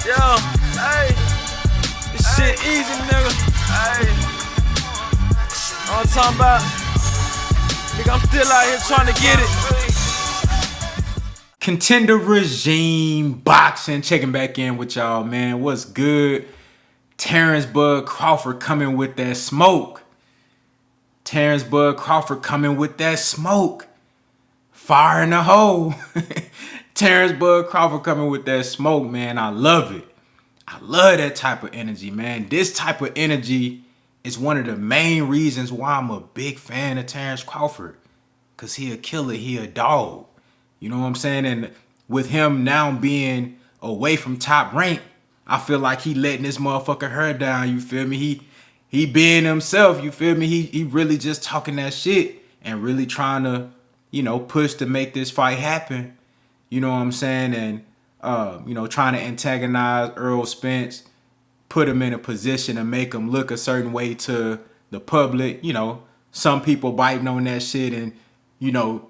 Yo, hey, this shit easy, nigga. Hey, all I'm talking about, nigga, I'm still out here trying to get it. Contender Regime Boxing, checking back in with y'all, man. What's good? Terence Bud Crawford coming with that smoke. Terence Bud Crawford coming with that smoke. Fire in the hole. Terence Bud Crawford coming with that smoke, man. I love it. I love that type of energy, man. This type of energy is one of the main reasons why I'm a big fan of Terence Crawford. Because he a killer, he a dog. You know what I'm saying? And with him now being away from Top Rank, I feel like he letting this motherfucker hair down, you feel me? He being himself, you feel me? He really just talking that shit and really trying to, push to make this fight happen. You know what I'm saying? And, trying to antagonize Errol Spence, put him in a position to make him look a certain way to the public. Some people biting on that shit and,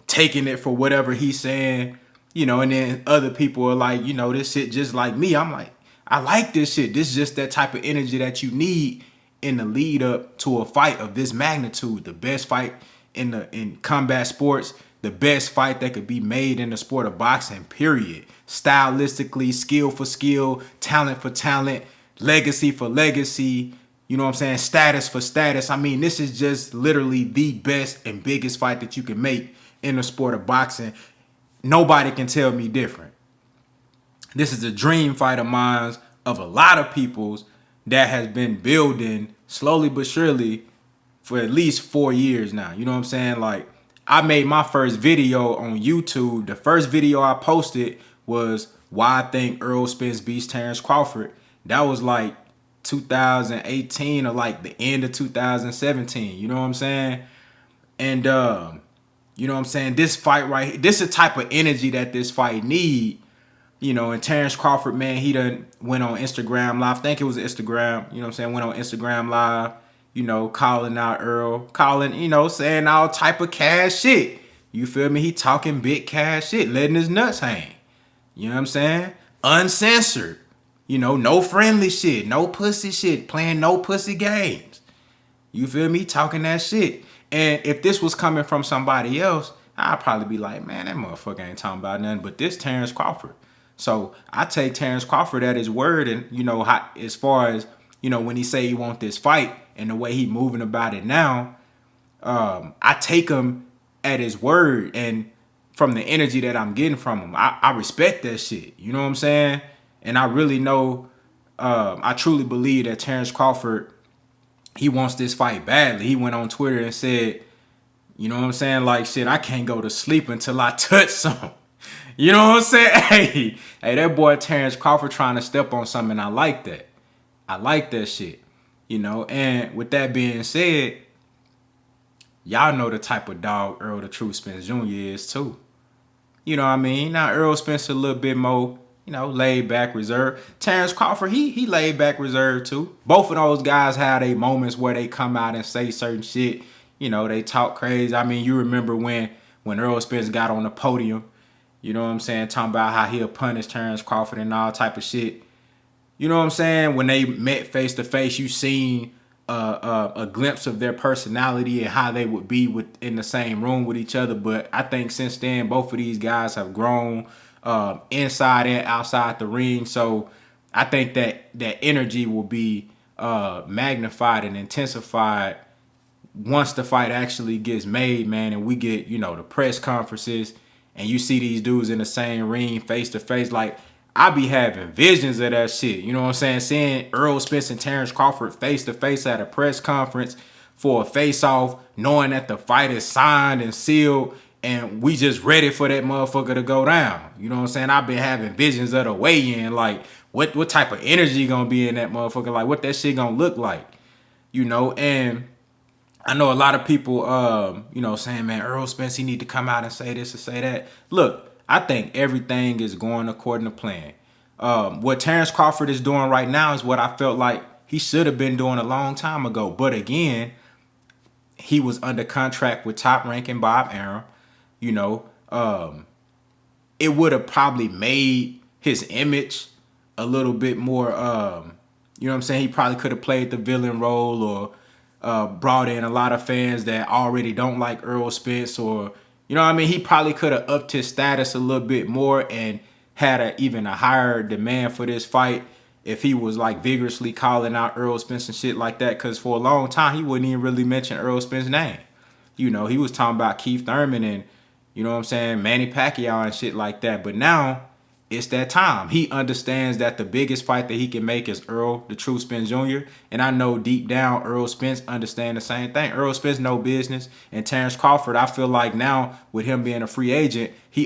taking it for whatever he's saying, and then other people are like, this shit just like me. I'm like, I like this shit. This is just that type of energy that you need in the lead up to a fight of this magnitude. The best fight in combat sports, the best fight that could be made in the sport of boxing, period. Stylistically, skill for skill, talent for talent, legacy for legacy, you know what I'm saying? Status for status. I mean, this is just literally the best and biggest fight that you can make in the sport of boxing. Nobody can tell me different. This is a dream fight of mine, of a lot of people's, that has been building slowly but surely for at least 4 years now. You know what I'm saying? Like, I made my first video on YouTube. The first video I posted was why I think Errol Spence beats Terence Crawford. That was like 2018 or like the end of 2017. You know what I'm saying? And you know what I'm saying? This fight right here, this is the type of energy that this fight need. And Terence Crawford, man, he done went on Instagram Live. I think it was Instagram, you know what I'm saying? Went on Instagram Live, calling out Earl, saying all type of cash shit. You feel me? He talking big cash shit, letting his nuts hang. You know what I'm saying? Uncensored. No friendly shit, no pussy shit, playing no pussy games. You feel me? Talking that shit. And if this was coming from somebody else, I'd probably be like, man, that motherfucker ain't talking about nothing. But this Terence Crawford. So I take Terence Crawford at his word, and how, as far as when he say he want this fight and the way he moving about it now, I take him at his word, and from the energy that I'm getting from him, I respect that shit. You know what I'm saying? And I really know, I truly believe that Terence Crawford, he wants this fight badly. He went on Twitter and said, you know what I'm saying? Like, shit, I can't go to sleep until I touch some. You know what I'm saying? Hey, that boy Terence Crawford trying to step on something. I like that. I like that shit. And with that being said, y'all know the type of dog Errol the True Spence Jr. is too. You know what I mean? Now, Errol Spence a little bit more, laid back, reserved. Terence Crawford, he laid back, reserved too. Both of those guys have their moments where they come out and say certain shit. They talk crazy. I mean, you remember when Errol Spence got on the podium, you know what I'm saying, talking about how he'll punish Terence Crawford and all type of shit. You know what I'm saying? When they met face to face, you seen a glimpse of their personality and how they would be in the same room with each other. But I think since then, both of these guys have grown inside and outside the ring. So I think that energy will be magnified and intensified once the fight actually gets made, man, and we get, the press conferences and you see these dudes in the same ring face to face. Like, I be having visions of that shit. You know what I'm saying? Seeing Errol Spence and Terence Crawford face to face at a press conference for a face off, knowing that the fight is signed and sealed and we just ready for that motherfucker to go down. You know what I'm saying? I've been having visions of the weigh-in, like what type of energy gonna be in that motherfucker, like what that shit gonna look like. And I know a lot of people, saying, man, Errol Spence, he need to come out and say this or say that. Look, I think everything is going according to plan. What Terence Crawford is doing right now is what I felt like he should have been doing a long time ago. But again, he was under contract with Top Rank and Bob Arum. It would have probably made his image a little bit more, you know what I'm saying? He probably could have played the villain role or brought in a lot of fans that already don't like Errol Spence, or, you know what I mean? He probably could have upped his status a little bit more and had even a higher demand for this fight if he was like vigorously calling out Errol Spence and shit like that. Because for a long time, he wouldn't even really mention Errol Spence's name. You know, he was talking about Keith Thurman and, you know what I'm saying, Manny Pacquiao and shit like that. But now it's that time. He understands that the biggest fight that he can make is Errol the True Spence Jr. And I know deep down Errol Spence understands the same thing. Errol Spence no business. And Terence Crawford, I feel like now with him being a free agent, he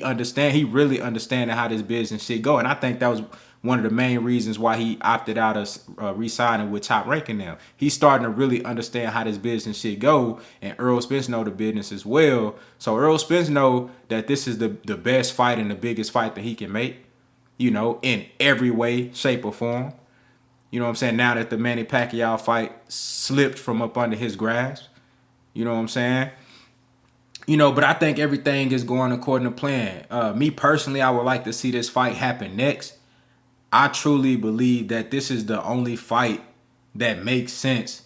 really understanding how this business shit go. And I think that was one of the main reasons why he opted out of re-signing with Top Rank now. He's starting to really understand how this business shit go, and Errol Spence know the business as well. So Errol Spence know that this is the best fight and the biggest fight that he can make, you know, in every way, shape, or form. You know what I'm saying? Now that the Manny Pacquiao fight slipped from up under his grasp, you know what I'm saying? You know, but I think everything is going according to plan. Me personally, I would like to see this fight happen next. I truly believe that this is the only fight that makes sense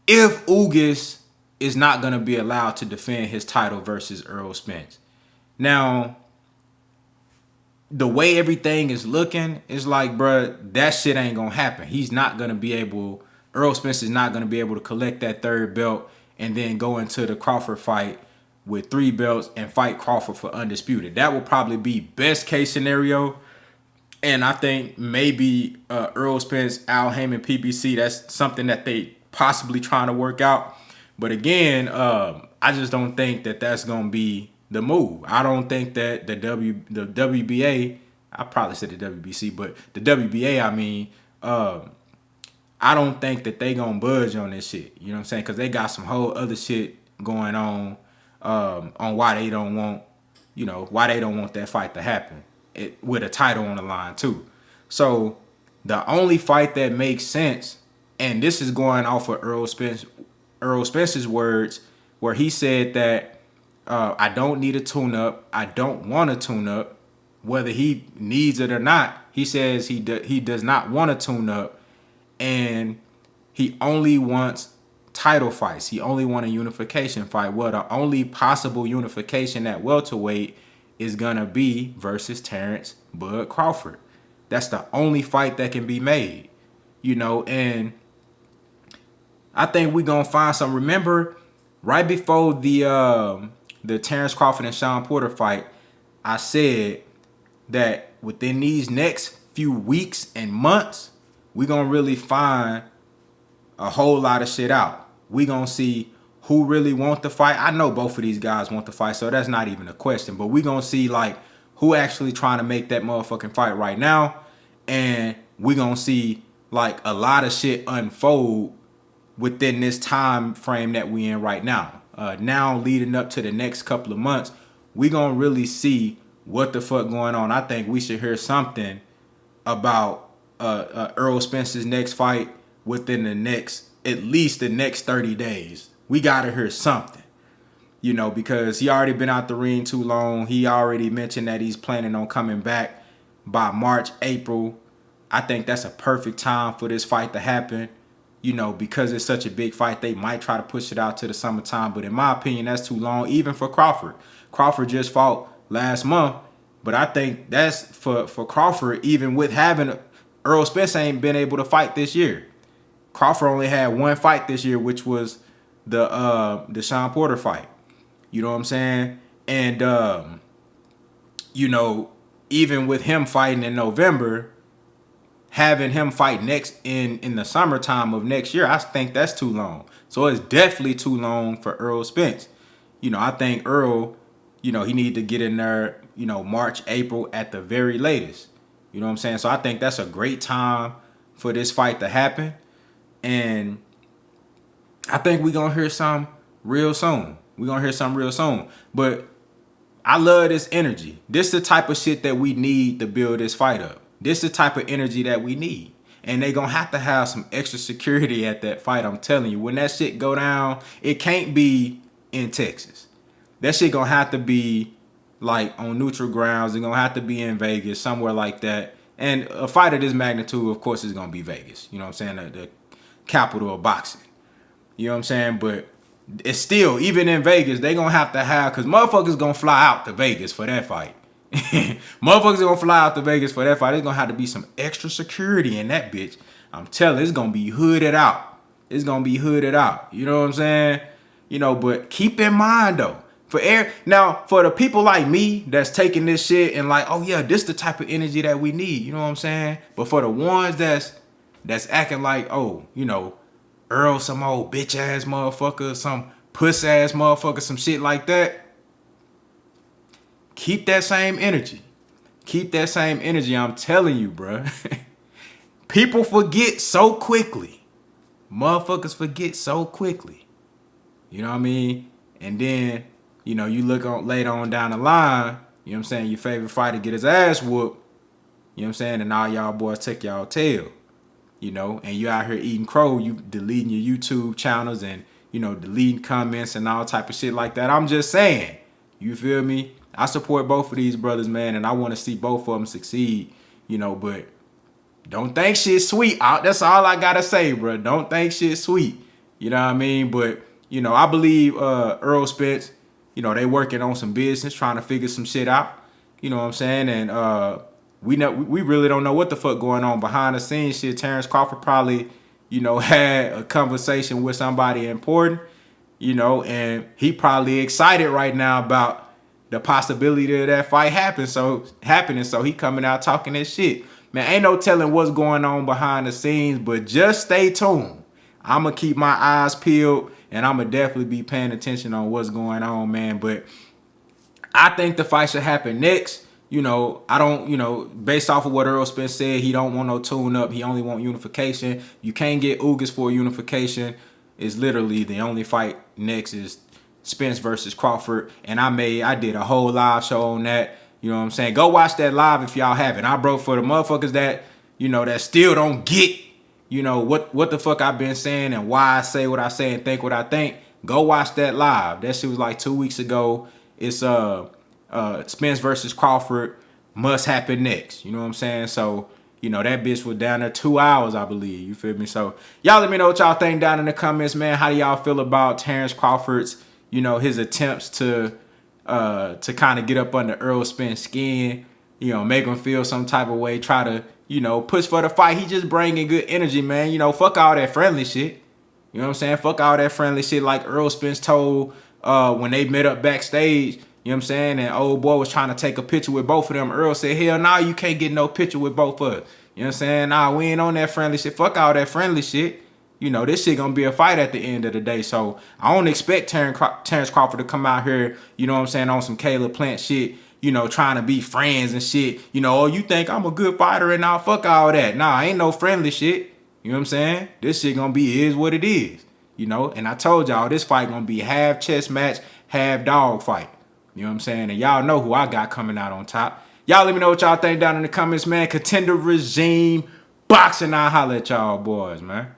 if Ugas is not going to be allowed to defend his title versus Errol Spence. Now, the way everything is looking, is like, bruh, that shit ain't going to happen. He's not going to be able, Errol Spence is not going to be able to collect that third belt and then go into the Crawford fight with 3 belts and fight Crawford for Undisputed. That will probably be best case scenario. And I think maybe Errol Spence, Al Heyman, PBC, that's something that they possibly trying to work out. But again, I just don't think that that's going to be the move. I don't think that the WBA, I probably said the WBC, but the WBA, I mean, I don't think that they going to budge on this shit. You know what I'm saying? Because they got some whole other shit going on why they don't want, you know, why they don't want that fight to happen. With a title on the line too. So the only fight that makes sense, and this is going off of Errol Spence's words, where he said that I don't need a tune-up. I don't want a tune-up. Whether he needs it or not, he says he does not want a tune-up, and he only wants title fights. He only wants a unification fight. Well, the only possible unification at welterweight is gonna be versus Terence Bud Crawford. That's the only fight that can be made, you know. And I think we gonna find some. Remember, right before the Terence Crawford and Sean Porter fight, I said that within these next few weeks and months, we gonna really find a whole lot of shit out. We gonna see who really want the fight. I know both of these guys want the fight, so that's not even a question. But we gonna see like who actually trying to make that motherfucking fight right now, and we gonna see like a lot of shit unfold within this time frame that we in right now. Now leading up to the next couple of months, we gonna really see what the fuck going on. I think we should hear something about Errol Spence's next fight within at least the next 30 days. We gotta hear something, you know, because he already been out the ring too long. He already mentioned that he's planning on coming back by March, April. I think that's a perfect time for this fight to happen, you know, because it's such a big fight. They might try to push it out to the summertime, but in my opinion, that's too long, even for Crawford. Crawford just fought last month, but I think that's for Crawford, even with having Errol Spence ain't been able to fight this year. Crawford only had one fight this year, which was the Sean Porter fight. You know what I'm saying? And you know, even with him fighting in November, having him fight next in the summertime of next year, I think that's too long. So it's definitely too long for Errol Spence. You know, I think Errol, you know, he need to get in there, you know, March, April at the very latest. You know what I'm saying? So I think that's a great time for this fight to happen. And I think we're going to hear some real soon. We're going to hear some real soon. But I love this energy. This is the type of shit that we need to build this fight up. This is the type of energy that we need. And they going to have some extra security at that fight. I'm telling you, when that shit go down, it can't be in Texas. That shit going to have to be like on neutral grounds. It's going to have to be in Vegas, somewhere like that. And a fight of this magnitude, of course, is going to be Vegas. You know what I'm saying? The capital of boxing. You know what I'm saying? But it's still, even in Vegas, they going to have, because motherfuckers going to fly out to Vegas for that fight. Motherfuckers going to fly out to Vegas for that fight. There's going to have to be some extra security in that bitch. I'm telling you, it's going to be hooded out. It's going to be hooded out. You know what I'm saying? You know, but keep in mind, though, now, for the people like me that's taking this shit and like, oh yeah, this the type of energy that we need, you know what I'm saying? But for the ones that's acting like, oh, you know, Earl, some old bitch ass motherfucker, some puss ass motherfucker, some shit like that, keep that same energy. Keep that same energy. I'm telling you, bruh. People forget so quickly. Motherfuckers forget so quickly. You know what I mean? And then, you know, you look on later on down the line, you know what I'm saying, your favorite fighter get his ass whooped, you know what I'm saying, and all y'all boys take y'all tail, you know, and you out here eating crow, you deleting your YouTube channels and, you know, deleting comments and all type of shit like that. I'm just saying, you feel me? I support both of these brothers, man, and I want to see both of them succeed, you know, but don't think shit sweet. That's all I got to say, bro. Don't think shit sweet, you know what I mean? But, you know, I believe Errol Spence, you know, they working on some business, trying to figure some shit out. You know what I'm saying? And we really don't know what the fuck going on behind the scenes shit. Terence Crawford probably, you know, had a conversation with somebody important, you know, and he probably excited right now about the possibility of that fight happening. So he coming out talking that shit. Man, ain't no telling what's going on behind the scenes, but just stay tuned. I'm going to keep my eyes peeled. And I'm going to definitely be paying attention on what's going on, man. But I think the fight should happen next. You know, I don't, you know, based off of what Errol Spence said, he don't want no tune-up. He only want unification. You can't get Ugas for a unification. It's literally the only fight next is Spence versus Crawford. And I did a whole live show on that. You know what I'm saying? Go watch that live if y'all haven't. I broke for the motherfuckers that, you know, that still don't get, you know, what the fuck I've been saying and why I say what I say and think what I think. Go watch that live. That shit was like 2 weeks ago. It's Spence versus Crawford must happen next. You know what I'm saying? So, you know, that bitch was down there 2 hours, I believe. You feel me? So y'all let me know what y'all think down in the comments, man. How do y'all feel about Terence Crawford's, you know, his attempts to kind of get up under Errol Spence's skin, you know, make him feel some type of way, try to, you know, push for the fight. He just bringing good energy, man. You know, fuck all that friendly shit. You know what I'm saying? Fuck all that friendly shit like Errol Spence told when they met up backstage. You know what I'm saying? And old boy was trying to take a picture with both of them. Earl said, hell nah, you can't get no picture with both of us. You know what I'm saying? Nah, we ain't on that friendly shit. Fuck all that friendly shit. You know, this shit gonna be a fight at the end of the day. So I don't expect Terence Crawford to come out here, you know what I'm saying, on some Caleb Plant shit, you know, trying to be friends and shit. You know, oh, you think I'm a good fighter and I'll fuck all that. Nah, ain't no friendly shit. You know what I'm saying? This shit gonna be is what it is. You know, and I told y'all this fight gonna be half chess match, half dog fight. You know what I'm saying? And y'all know who I got coming out on top. Y'all let me know what y'all think down in the comments, man. Contender regime, boxing, I'll holler at y'all boys, man.